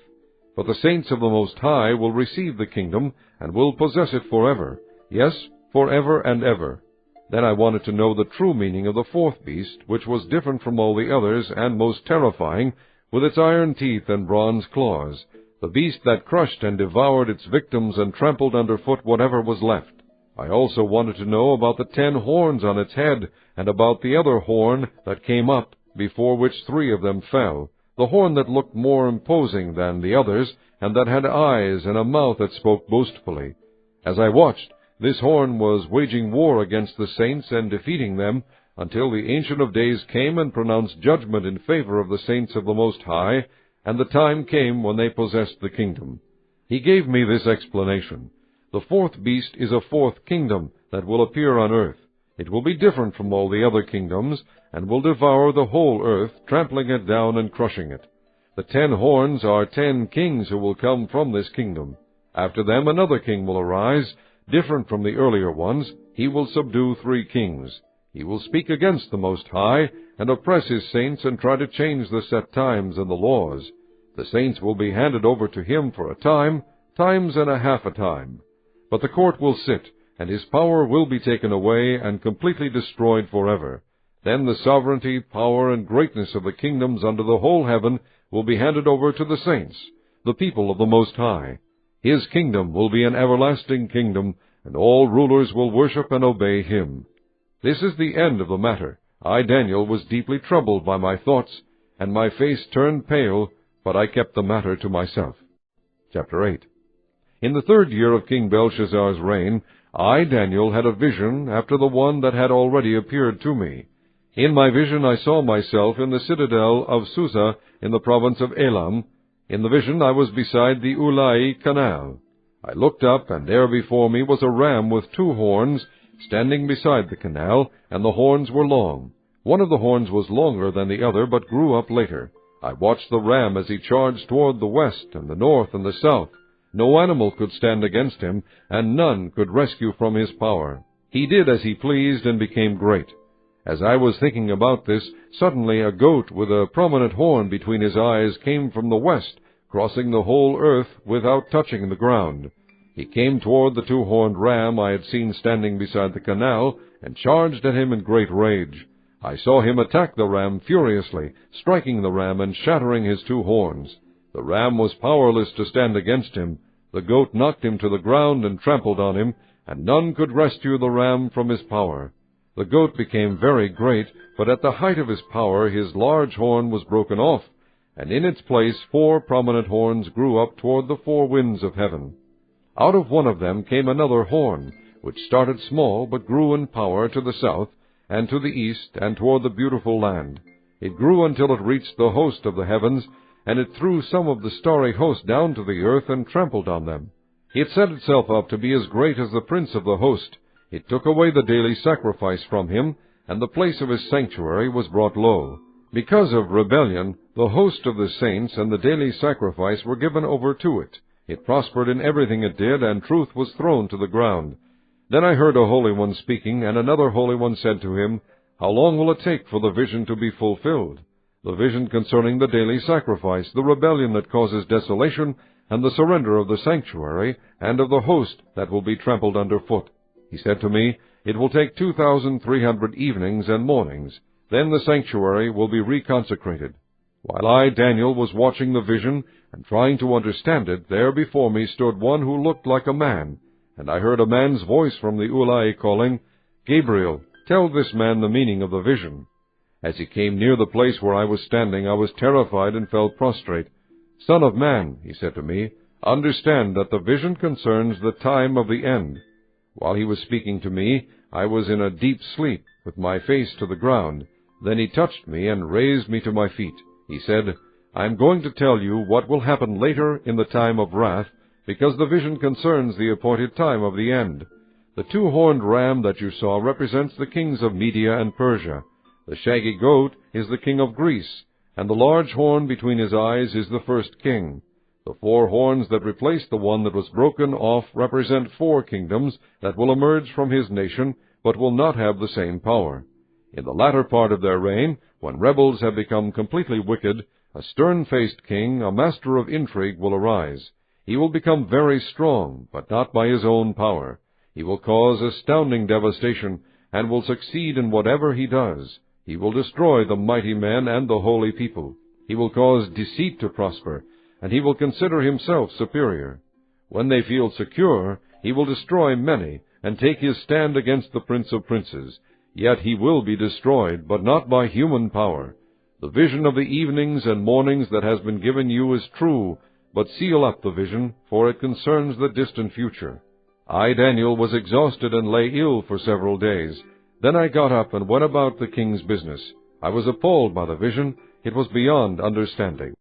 But the saints of the Most High will receive the kingdom and will possess it forever. Yes, forever and ever. Then I wanted to know the true meaning of the 4th beast, which was different from all the others and most terrifying, with its iron teeth and bronze claws, the beast that crushed and devoured its victims and trampled underfoot whatever was left. I also wanted to know about the 10 horns on its head, and about the other horn that came up, before which 3 of them fell, the horn that looked more imposing than the others, and that had eyes and a mouth that spoke boastfully. As I watched, this horn was waging war against the saints and defeating them, until the Ancient of Days came and pronounced judgment in favor of the saints of the Most High, and the time came when they possessed the kingdom. He gave me this explanation. The 4th beast is a 4th kingdom that will appear on earth. It will be different from all the other kingdoms, and will devour the whole earth, trampling it down and crushing it. The 10 horns are 10 kings who will come from this kingdom. After them another king will arise, different from the earlier ones. He will subdue 3 kings. He will speak against the Most High, and oppress his saints, and try to change the set times and the laws. The saints will be handed over to him for a time, times and a half a time. But the court will sit, and his power will be taken away and completely destroyed forever. Then the sovereignty, power, and greatness of the kingdoms under the whole heaven will be handed over to the saints, the people of the Most High. His kingdom will be an everlasting kingdom, and all rulers will worship and obey him. This is the end of the matter. I, Daniel, was deeply troubled by my thoughts, and my face turned pale, but I kept the matter to myself. Chapter 8. In the 3rd year of King Belshazzar's reign, I, Daniel, had a vision after the one that had already appeared to me. In my vision I saw myself in the citadel of Susa in the province of Elam. In the vision I was beside the Ulai canal. I looked up, and there before me was a ram with 2 horns, standing beside the canal, and the horns were long. One of the horns was longer than the other, but grew up later. I watched the ram as he charged toward the west and the north and the south. No animal could stand against him, and none could rescue from his power. He did as he pleased and became great. As I was thinking about this, suddenly a goat with a prominent horn between his eyes came from the west, crossing the whole earth without touching the ground. He came toward the 2-horned ram I had seen standing beside the canal, and charged at him in great rage. I saw him attack the ram furiously, striking the ram and shattering his 2 horns. The ram was powerless to stand against him. The goat knocked him to the ground and trampled on him, and none could rescue the ram from his power. The goat became very great, but at the height of his power his large horn was broken off, and in its place 4 prominent horns grew up toward the 4 winds of heaven. Out of one of them came another horn, which started small, but grew in power to the south, and to the east, and toward the beautiful land. It grew until it reached the host of the heavens, and it threw some of the starry host down to the earth and trampled on them. It set itself up to be as great as the prince of the host. It took away the daily sacrifice from him, and the place of his sanctuary was brought low. Because of rebellion, the host of the saints and the daily sacrifice were given over to it. It prospered in everything it did, and truth was thrown to the ground. Then I heard a holy one speaking, and another holy one said to him, How long will it take for the vision to be fulfilled? The vision concerning the daily sacrifice, the rebellion that causes desolation, and the surrender of the sanctuary, and of the host that will be trampled under foot. He said to me, It will take 2,300 evenings and mornings. Then the sanctuary will be reconsecrated. While I, Daniel, was watching the vision and trying to understand it, there before me stood one who looked like a man, and I heard a man's voice from the Ulai calling, Gabriel, tell this man the meaning of the vision. As he came near the place where I was standing, I was terrified and fell prostrate. Son of man, he said to me, understand that the vision concerns the time of the end. While he was speaking to me, I was in a deep sleep, with my face to the ground. Then he touched me and raised me to my feet. He said, I am going to tell you what will happen later in the time of wrath, because the vision concerns the appointed time of the end. The 2-horned ram that you saw represents the kings of Media and Persia. The shaggy goat is the king of Greece, and the large horn between his eyes is the first king. The 4 horns that replace the one that was broken off represent 4 kingdoms that will emerge from his nation, but will not have the same power. In the latter part of their reign, when rebels have become completely wicked, a stern-faced king, a master of intrigue, will arise. He will become very strong, but not by his own power. He will cause astounding devastation, and will succeed in whatever he does. He will destroy the mighty men and the holy people. He will cause deceit to prosper, and he will consider himself superior. When they feel secure, he will destroy many, and take his stand against the Prince of Princes. Yet he will be destroyed, but not by human power. The vision of the evenings and mornings that has been given you is true, but seal up the vision, for it concerns the distant future. I, Daniel, was exhausted and lay ill for several days. Then I got up and went about the king's business. I was appalled by the vision. It was beyond understanding.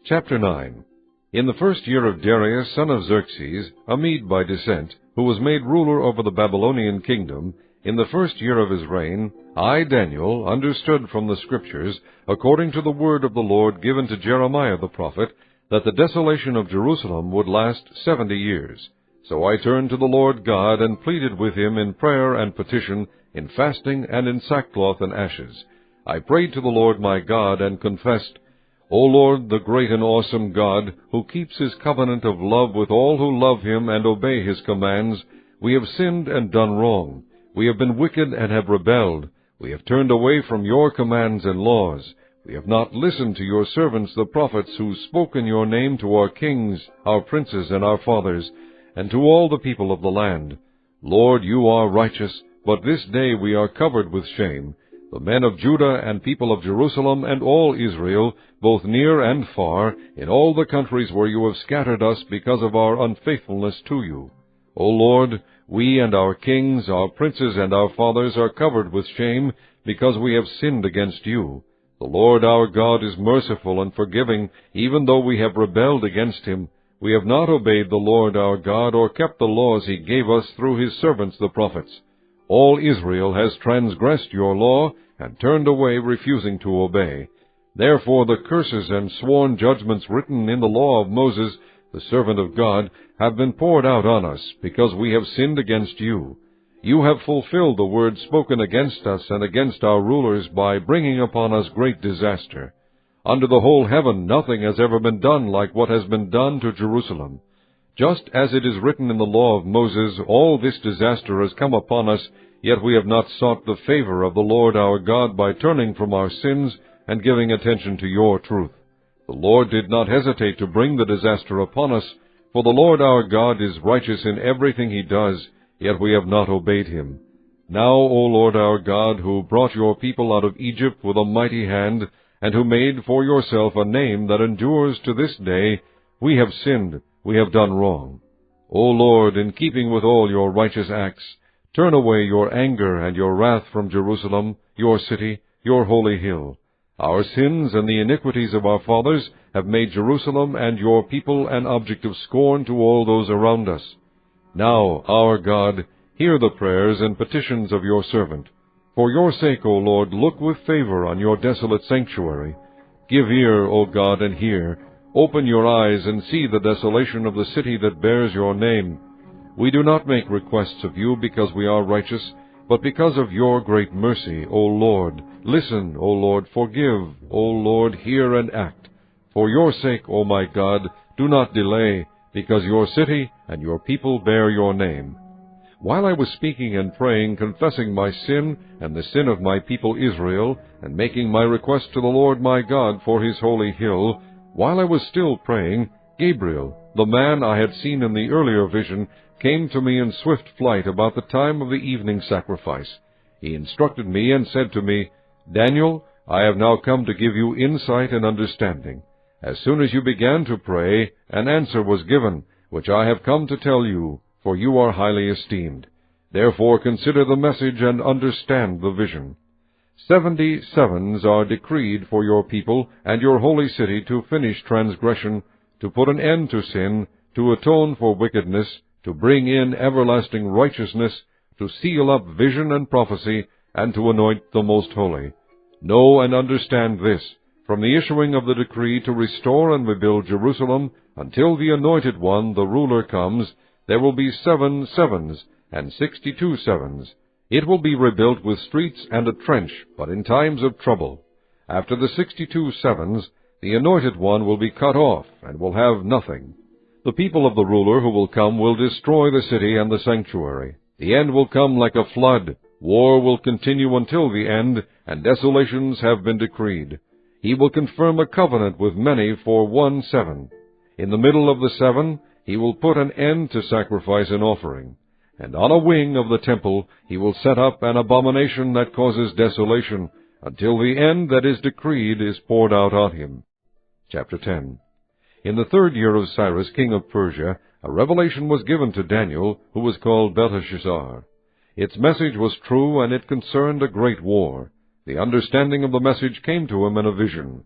Chapter 9. In the 1st year of Darius, son of Xerxes, a Mede by descent, who was made ruler over the Babylonian kingdom, in the 1st year of his reign, I, Daniel, understood from the Scriptures, according to the word of the Lord given to Jeremiah the prophet, that the desolation of Jerusalem would last 70 years. So I turned to the Lord God and pleaded with him in prayer and petition, in fasting and in sackcloth and ashes. I prayed to the Lord my God and confessed, O Lord, the great and awesome God, who keeps his covenant of love with all who love him and obey his commands, We have sinned and done wrong. We have been wicked and have rebelled. We have turned away from your commands and laws. We have not listened to your servants the prophets, who spoke in your name to our kings, our princes, and our fathers, and to all the people of the land. Lord, you are righteous, but this day we are covered with shame, the men of Judah and people of Jerusalem and all Israel, both near and far, in all the countries where you have scattered us because of our unfaithfulness to you. O Lord, we and our kings, our princes, and our fathers are covered with shame, because we have sinned against you. The Lord our God is merciful and forgiving, even though we have rebelled against him. We have not obeyed the Lord our God, or kept the laws he gave us through his servants the prophets. All Israel has transgressed your law, and turned away, refusing to obey. Therefore the curses and sworn judgments written in the law of Moses, the servant of God, have been poured out on us, because we have sinned against you. You have fulfilled the word spoken against us and against our rulers by bringing upon us great disaster. Under the whole heaven nothing has ever been done like what has been done to Jerusalem. Just as it is written in the law of Moses, all this disaster has come upon us, yet we have not sought the favor of the Lord our God by turning from our sins and giving attention to your truth. The Lord did not hesitate to bring the disaster upon us, for the Lord our God is righteous in everything he does, yet we have not obeyed him. Now, O Lord our God, who brought your people out of Egypt with a mighty hand, and who made for yourself a name that endures to this day, we have sinned, we have done wrong. O Lord, in keeping with all your righteous acts, turn away your anger and your wrath from Jerusalem, your city, your holy hill. Our sins and the iniquities of our fathers have made Jerusalem and your people an object of scorn to all those around us. Now, our God, hear the prayers and petitions of your servant. For your sake, O Lord, look with favor on your desolate sanctuary. Give ear, O God, and hear. Open your eyes and see the desolation of the city that bears your name. We do not make requests of you because we are righteous, but because of your great mercy, O Lord. Listen, O Lord, forgive. O Lord, hear and act. For your sake, O my God, do not delay, because your city and your people bear your name. While I was speaking and praying, confessing my sin and the sin of my people Israel, and making my request to the Lord my God for his holy hill, while I was still praying, Gabriel, the man I had seen in the earlier vision, came to me in swift flight about the time of the evening sacrifice. He instructed me and said to me, Daniel, I have now come to give you insight and understanding. As soon as you began to pray, an answer was given, which I have come to tell you, for you are highly esteemed. Therefore consider the message and understand the vision. 70 sevens are decreed for your people and your holy city to finish transgression, to put an end to sin, to atone for wickedness, to bring in everlasting righteousness, to seal up vision and prophecy, and to anoint the most holy. Know and understand this, from the issuing of the decree to restore and rebuild Jerusalem, until the Anointed One, the ruler, comes, there will be 7 sevens, and 62 sevens. It will be rebuilt with streets and a trench, but in times of trouble. After the 62 sevens, the Anointed One will be cut off, and will have nothing. The people of the ruler who will come will destroy the city and the sanctuary. The end will come like a flood. War will continue until the end, and desolations have been decreed. He will confirm a covenant with many for 1 7. In the middle of the 7, he will put an end to sacrifice and offering. And on a wing of the temple he will set up an abomination that causes desolation, until the end that is decreed is poured out on him. Chapter 10. In the 3rd year of Cyrus, king of Persia, a revelation was given to Daniel, who was called Belteshazzar. Its message was true, and it concerned a great war. The understanding of the message came to him in a vision.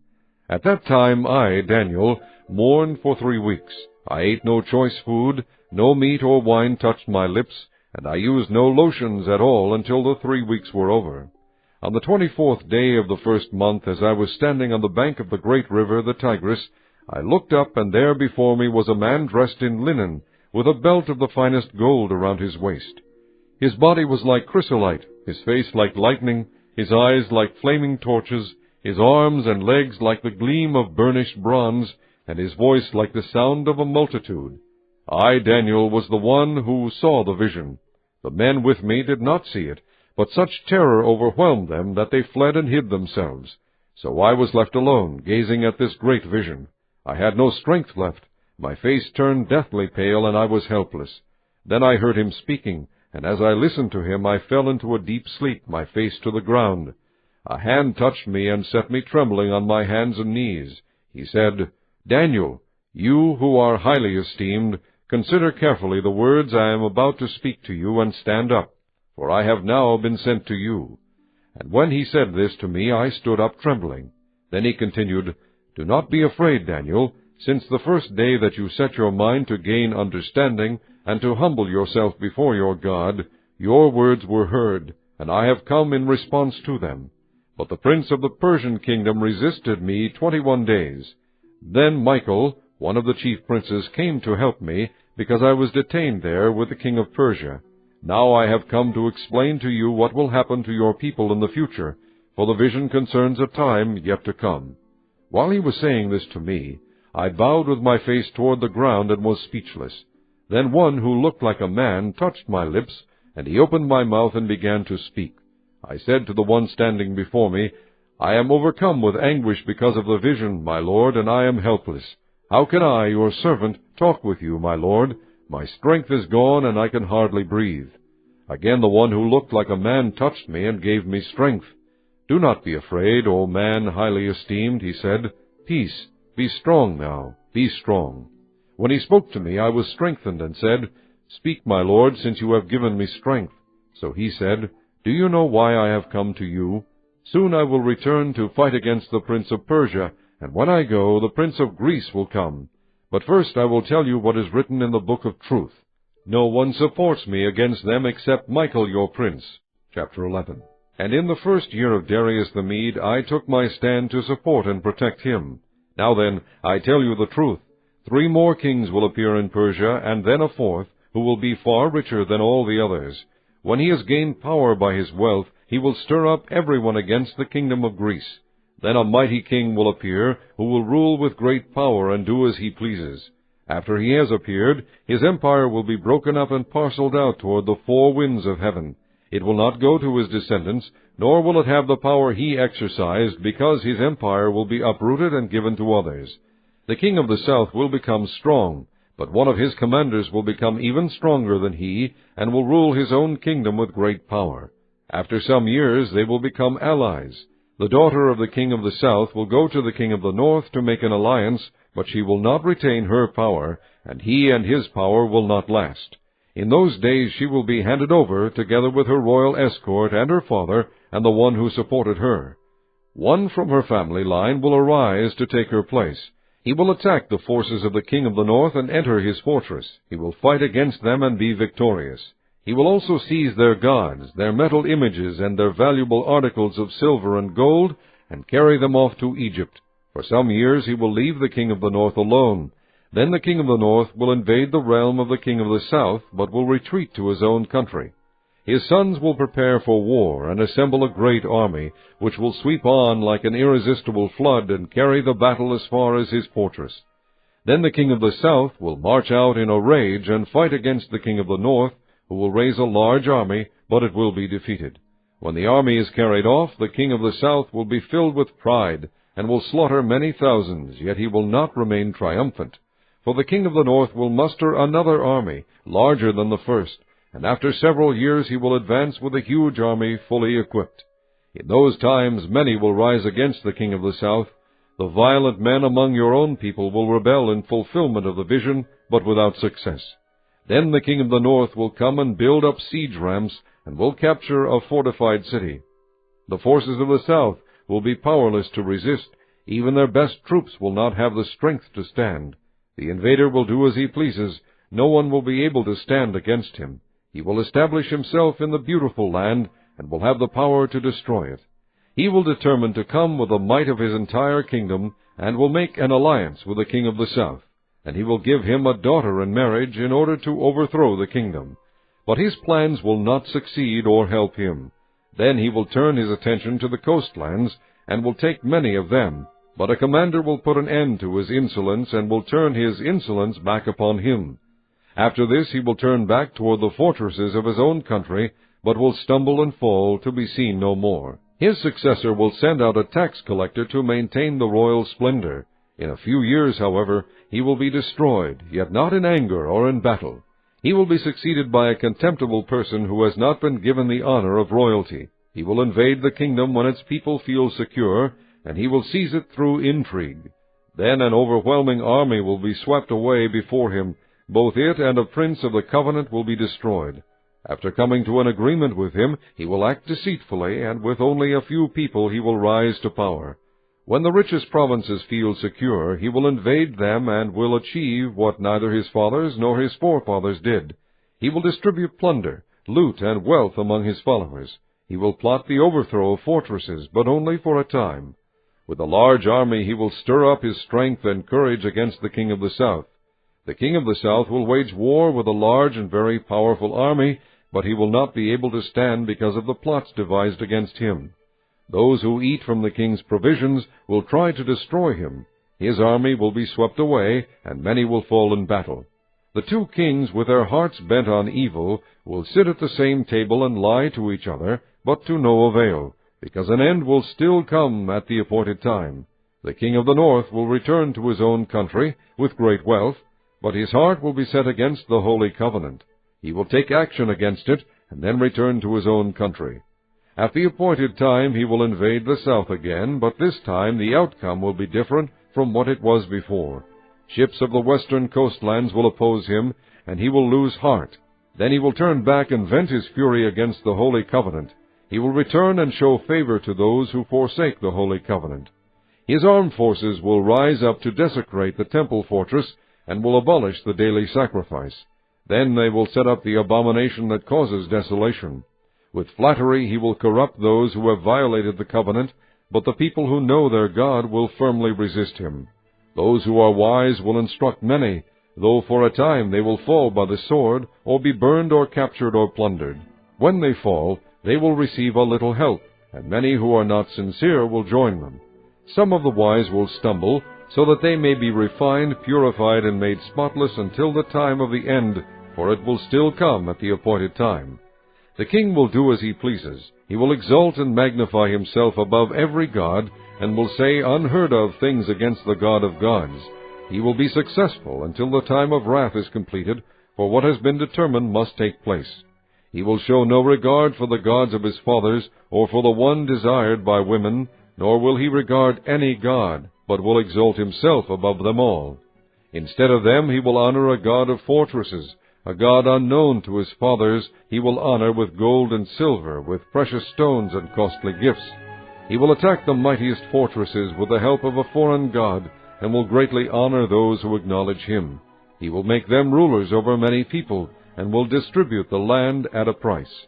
At that time I, Daniel, mourned for 3 weeks. I ate no choice food, no meat or wine touched my lips, and I used no lotions at all until the 3 weeks were over. On the 24th day of the 1st month, as I was standing on the bank of the great river, the Tigris, I looked up, and there before me was a man dressed in linen, with a belt of the finest gold around his waist. His body was like chrysolite, his face like lightning, his eyes like flaming torches, his arms and legs like the gleam of burnished bronze, and his voice like the sound of a multitude. I, Daniel, was the one who saw the vision. The men with me did not see it, but such terror overwhelmed them that they fled and hid themselves. So I was left alone, gazing at this great vision. I had no strength left. My face turned deathly pale, and I was helpless. Then I heard him speaking, and as I listened to him, I fell into a deep sleep, my face to the ground. A hand touched me and set me trembling on my hands and knees. He said, "Daniel, you who are highly esteemed, consider carefully the words I am about to speak to you, and stand up, for I have now been sent to you." And when he said this to me, I stood up trembling. Then he continued, "Do not be afraid, Daniel, since the first day that you set your mind to gain understanding, and to humble yourself before your God, your words were heard, and I have come in response to them. But the prince of the Persian kingdom resisted me 21 days. Then Michael, one of the chief princes, came to help me, because I was detained there with the king of Persia. Now I have come to explain to you what will happen to your people in the future, for the vision concerns a time yet to come." While he was saying this to me, I bowed with my face toward the ground and was speechless. Then one who looked like a man touched my lips, and he opened my mouth and began to speak. I said to the one standing before me, "I am overcome with anguish because of the vision, my lord, and I am helpless. How can I, your servant, talk with you, my lord? My strength is gone, and I can hardly breathe." Again the one who looked like a man touched me and gave me strength. "Do not be afraid, O man highly esteemed," he said. "Peace, be strong now, be strong." When he spoke to me, I was strengthened and said, "Speak, my lord, since you have given me strength." So he said, "Do you know why I have come to you? Soon I will return to fight against the prince of Persia, and when I go, the prince of Greece will come. But first I will tell you what is written in the book of truth. No one supports me against them except Michael your prince." Chapter 11. And in the first year of Darius the Mede, I took my stand to support and protect him. Now then, I tell you the truth. 3 more kings will appear in Persia, and then a 4th, who will be far richer than all the others. When he has gained power by his wealth, he will stir up everyone against the kingdom of Greece. Then a mighty king will appear, who will rule with great power and do as he pleases. After he has appeared, his empire will be broken up and parceled out toward the 4 winds of heaven. It will not go to his descendants, nor will it have the power he exercised, because his empire will be uprooted and given to others. The king of the south will become strong, but one of his commanders will become even stronger than he, and will rule his own kingdom with great power. After some years they will become allies. The daughter of the king of the south will go to the king of the north to make an alliance, but she will not retain her power, and he and his power will not last. In those days she will be handed over, together with her royal escort and her father, and the one who supported her. One from her family line will arise to take her place. He will attack the forces of the king of the north and enter his fortress. He will fight against them and be victorious. He will also seize their gods, their metal images, and their valuable articles of silver and gold, and carry them off to Egypt. For some years he will leave the king of the north alone. Then the king of the north will invade the realm of the king of the south, but will retreat to his own country. His sons will prepare for war and assemble a great army, which will sweep on like an irresistible flood and carry the battle as far as his fortress. Then the king of the south will march out in a rage and fight against the king of the north, who will raise a large army, but it will be defeated. When the army is carried off, the king of the south will be filled with pride, and will slaughter many thousands, yet he will not remain triumphant. For the king of the north will muster another army, larger than the first, and after several years he will advance with a huge army fully equipped. In those times many will rise against the king of the south. The violent men among your own people will rebel in fulfillment of the vision, but without success. Then the king of the north will come and build up siege ramps, and will capture a fortified city. The forces of the south will be powerless to resist. Even their best troops will not have the strength to stand. The invader will do as he pleases. No one will be able to stand against him. He will establish himself in the beautiful land, and will have the power to destroy it. He will determine to come with the might of his entire kingdom, and will make an alliance with the king of the south. And he will give him a daughter in marriage in order to overthrow the kingdom. But his plans will not succeed or help him. Then he will turn his attention to the coastlands, and will take many of them. But a commander will put an end to his insolence, and will turn his insolence back upon him. After this he will turn back toward the fortresses of his own country, but will stumble and fall to be seen no more. His successor will send out a tax collector to maintain the royal splendor. In a few years, however, he will be destroyed, yet not in anger or in battle. He will be succeeded by a contemptible person who has not been given the honor of royalty. He will invade the kingdom when its people feel secure, and he will seize it through intrigue. Then an overwhelming army will be swept away before him. Both it and a prince of the covenant will be destroyed. After coming to an agreement with him, he will act deceitfully, and with only a few people he will rise to power. When the richest provinces feel secure, he will invade them and will achieve what neither his fathers nor his forefathers did. He will distribute plunder, loot, and wealth among his followers. He will plot the overthrow of fortresses, but only for a time. With a large army he will stir up his strength and courage against the king of the south. The king of the south will wage war with a large and very powerful army, but he will not be able to stand because of the plots devised against him. Those who eat from the king's provisions will try to destroy him. His army will be swept away, and many will fall in battle. The two kings, with their hearts bent on evil, will sit at the same table and lie to each other, but to no avail, because an end will still come at the appointed time. The king of the north will return to his own country with great wealth, but his heart will be set against the holy covenant. He will take action against it, and then return to his own country. At the appointed time he will invade the south again, but this time the outcome will be different from what it was before. Ships of the western coastlands will oppose him, and he will lose heart. Then he will turn back and vent his fury against the holy covenant. He will return and show favor to those who forsake the holy covenant. His armed forces will rise up to desecrate the temple fortress, and will abolish the daily sacrifice. Then they will set up the abomination that causes desolation. With flattery he will corrupt those who have violated the covenant, but the people who know their God will firmly resist him. Those who are wise will instruct many, though for a time they will fall by the sword, or be burned or captured or plundered. When they fall, they will receive a little help, and many who are not sincere will join them. Some of the wise will stumble, so that they may be refined, purified, and made spotless until the time of the end, for it will still come at the appointed time. The king will do as he pleases. He will exalt and magnify himself above every god, and will say unheard-of things against the God of gods. He will be successful until the time of wrath is completed, for what has been determined must take place. He will show no regard for the gods of his fathers, or for the one desired by women, nor will he regard any god, but will exalt himself above them all. Instead of them he will honor a god of fortresses, a god unknown to his fathers. He will honor with gold and silver, with precious stones and costly gifts. He will attack the mightiest fortresses with the help of a foreign god, and will greatly honor those who acknowledge him. He will make them rulers over many people, and will distribute the land at a price.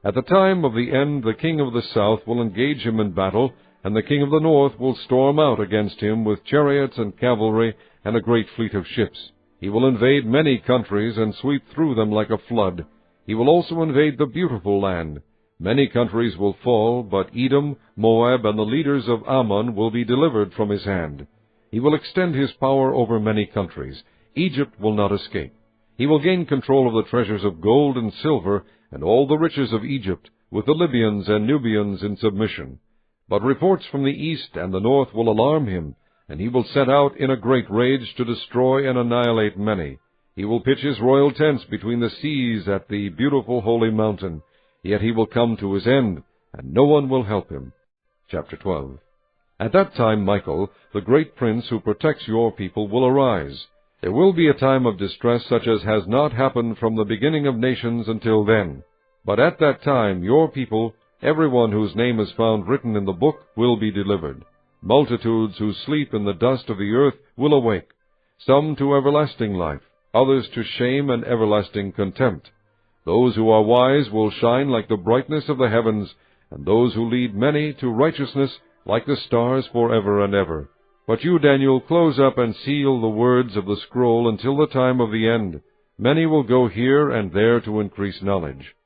At the time of the end the king of the south will engage him in battle, and the king of the north will storm out against him with chariots and cavalry and a great fleet of ships. He will invade many countries and sweep through them like a flood. He will also invade the beautiful land. Many countries will fall, but Edom, Moab, and the leaders of Ammon will be delivered from his hand. He will extend his power over many countries. Egypt will not escape. He will gain control of the treasures of gold and silver and all the riches of Egypt, with the Libyans and Nubians in submission. But reports from the east and the north will alarm him, and he will set out in a great rage to destroy and annihilate many. He will pitch his royal tents between the seas at the beautiful holy mountain. Yet he will come to his end, and no one will help him. Chapter 12. At that time Michael, the great prince who protects your people, will arise. There will be a time of distress such as has not happened from the beginning of nations until then. But at that time your people, everyone whose name is found written in the book, will be delivered. Multitudes who sleep in the dust of the earth will awake, some to everlasting life, others to shame and everlasting contempt. Those who are wise will shine like the brightness of the heavens, and those who lead many to righteousness like the stars forever and ever. But you, Daniel, close up and seal the words of the scroll until the time of the end. Many will go here and there to increase knowledge.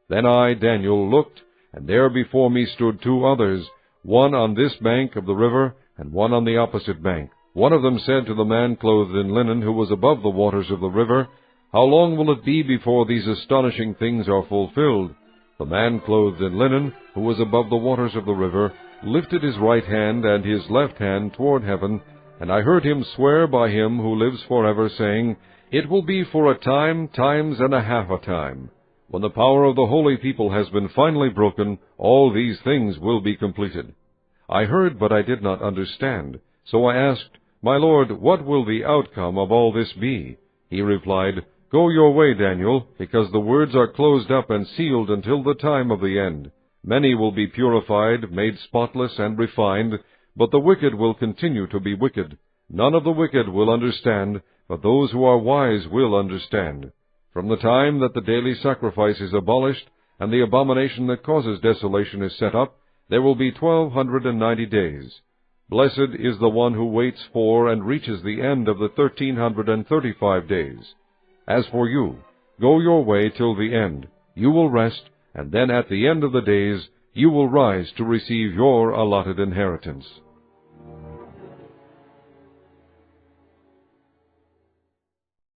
Then I, Daniel, looked, and there before me stood two others, one on this bank of the river, and one on the opposite bank. One of them said to the man clothed in linen, who was above the waters of the river, How long will it be before these astonishing things are fulfilled?" The man clothed in linen, who was above the waters of the river, lifted his right hand and his left hand toward heaven, and I heard him swear by him who lives forever, saying, "It will be for a time, times and a half a time. When the power of the holy people has been finally broken, all these things will be completed." I heard, but I did not understand. So I asked, "My Lord, what will the outcome of all this be?" He replied, "Go your way, Daniel, because the words are closed up and sealed until the time of the end. Many will be purified, made spotless, and refined, but the wicked will continue to be wicked. None of the wicked will understand, but those who are wise will understand. From the time that the daily sacrifice is abolished, and the abomination that causes desolation is set up, there will be 1290 days. Blessed is the one who waits for and reaches the end of the 1335 days. As for you, go your way till the end. You will rest, and then at the end of the days you will rise to receive your allotted inheritance."